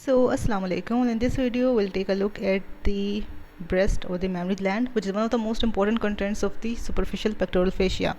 So assalamu alaikum. In this video we'll take a look at the breast or the mammary gland, which is one of the most important contents of the superficial pectoral fascia.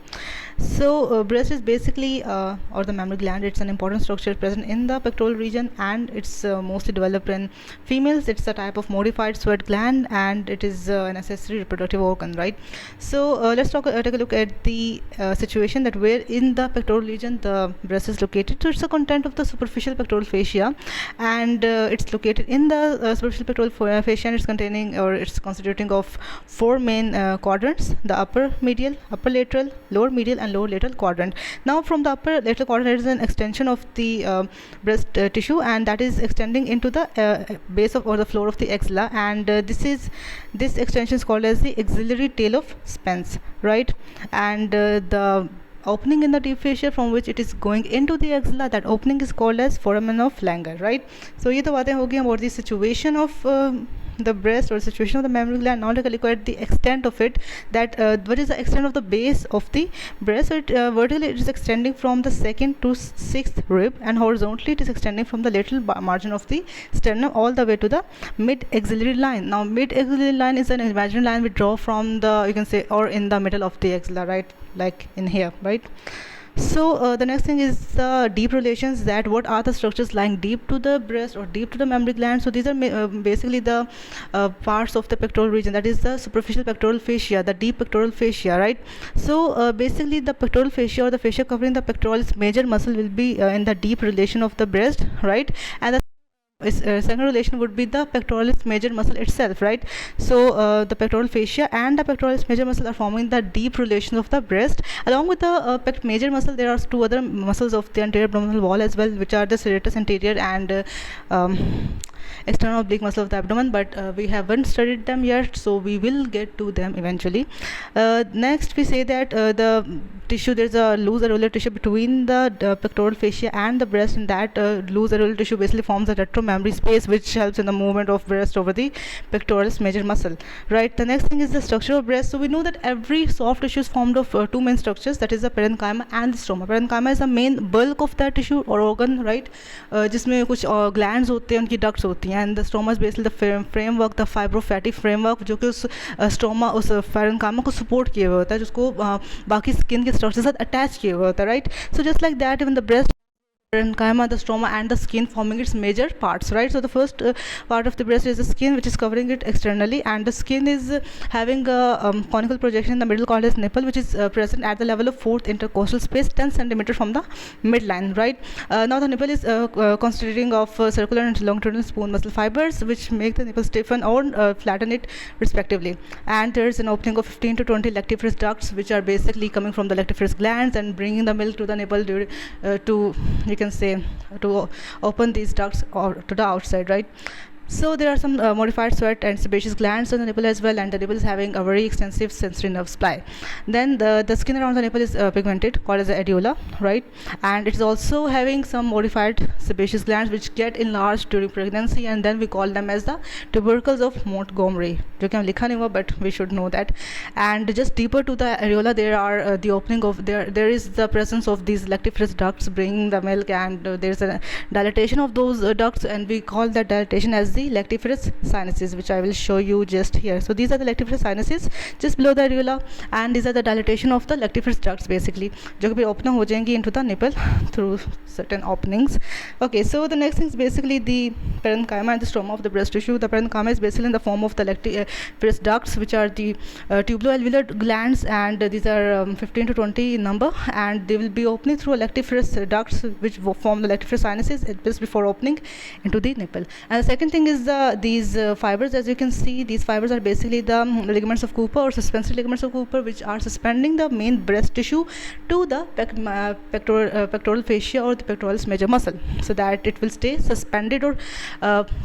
So breast is basically or the mammary gland, it's an important structure present in the pectoral region, and it's mostly developed in females. It's a type of modified sweat gland, and it is an accessory reproductive organ, right? So let's take a look at the situation that where in the pectoral region the breast is located. So it's a content of the superficial pectoral fascia, and it's located in the superficial pectoral fascia, and it's containing, or it's constituting of four main quadrants: the upper medial, upper lateral, lower medial, and lower lateral quadrant. Now from the upper lateral quadrant, there is an extension of the breast tissue, and that is extending into the base of or the floor of the axilla, and this extension is called as the axillary tail of Spence, right? And the opening in the deep fascia from which it is going into the axilla, that opening is called as foramen of Langer, right? So ये तो बातें हो गई about the situation of the breast or situation of the mammary gland. Now take a look at the extent of it, that what is the extent of the base of the breast. So it vertically it is extending from the second to sixth rib, and horizontally it is extending from the lateral margin of the sternum all the way to the mid axillary line. Now mid axillary line is an imaginary line we draw from the, you can say, or in the middle of the axilla, right, like in here, right? So the next thing is the deep relations, that what are the structures lying deep to the breast or deep to the mammary gland. So these are basically the parts of the pectoral region, that is the superficial pectoral fascia, the deep pectoral fascia, right? So basically the pectoral fascia or the fascia covering the pectoralis major muscle will be in the deep relation of the breast, right? And the second relation would be the pectoralis major muscle itself, right? So the pectoral fascia and the pectoralis major muscle are forming the deep relation of the breast. Along with the major muscle, there are two other muscles of the anterior abdominal wall as well, which are the serratus anterior and external oblique muscle of the abdomen, but we haven't studied them yet, so we will get to them eventually. Next we say that the tissue, there's a loose areolar tissue between the pectoral fascia and the breast, and that loose areolar tissue basically forms a retromammary space, which helps in the movement of breast over the pectoralis major muscle, right? The next thing is the structure of breast. So we know that every soft tissue is formed of two main structures, that is the parenchyma and the stroma. Parenchyma is the main bulk of the tissue or organ, right? जिसमें कुछ glands होते हैं, उनकी ducts होती हैं, and the stroma is basically the framework, the fibrofatty framework, जो कि उस stroma, उस parenchyma को support किए हुए होता है, जिसको बाकी skin के structure से attach किए हुए होता है, right? So just like that, even the breast, parenchyma, the stroma, and the skin forming its major parts, right? So the first part of the breast is the skin, which is covering it externally, and the skin is having a conical projection in the middle called as nipple, which is present at the level of fourth intercostal space, 10 centimeter from the midline, right? Now the nipple is constituting of circular and longitudinal spoon muscle fibers, which make the nipple stiffen or flatten it respectively. And there is an opening of 15 to 20 lactiferous ducts, which are basically coming from the lactiferous glands and bringing the milk to the nipple to, you can say, to open these ducts or to the outside, right? So there are some modified sweat and sebaceous glands on the nipple as well, and the nipple is having a very extensive sensory nerve supply. Then the skin around the nipple is pigmented, called as the areola, right? And it is also having some modified sebaceous glands which get enlarged during pregnancy, and then we call them as the tubercles of Montgomery. जो कि हम लिखा नहीं हुआ, but we should know that. And just deeper to the areola, there are the opening of there is the presence of these lactiferous ducts bringing the milk, and there is a dilatation of those ducts, and we call that dilatation as the lactiferous sinuses, which I will show you just here. So these are the lactiferous sinuses just below the areola, and these are the dilatation of the lactiferous ducts basically, जो कि open हो जाएंगी into the nipple through certain openings. Okay, so the next thing is basically the parenchyma and the stroma of the breast tissue. The parenchyma is basically in the form of the lactiferous ducts, which are the tubuloalveolar glands, and these are 15 to 20 in number, and they will be opening through lactiferous ducts which form the lactiferous sinuses just before opening into the nipple. And the second thing is these fibers. As you can see, these fibers are basically the ligaments of Cooper or suspensory ligaments of Cooper, which are suspending the main breast tissue to the pectoral fascia or the pectoralis major muscle, so that it will stay suspended or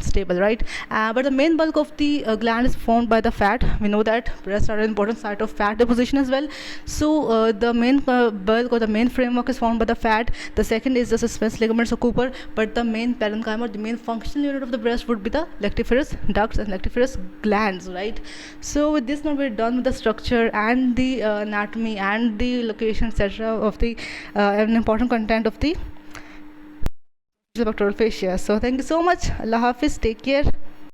stable, right? But the main bulk of the gland is formed by the fat. We know that breasts are an important site of fat deposition as well. So the main bulk or the main framework is formed by the fat. The second is the suspensory ligaments of Cooper, but the main parenchyma, the main functional unit of the breast, would be the lactiferous ducts and lactiferous glands, right? So with this now we're done with the structure and the anatomy and the location, etc., of the an important content of the pectoral fascia. So thank you so much. Allah Hafiz. Take care.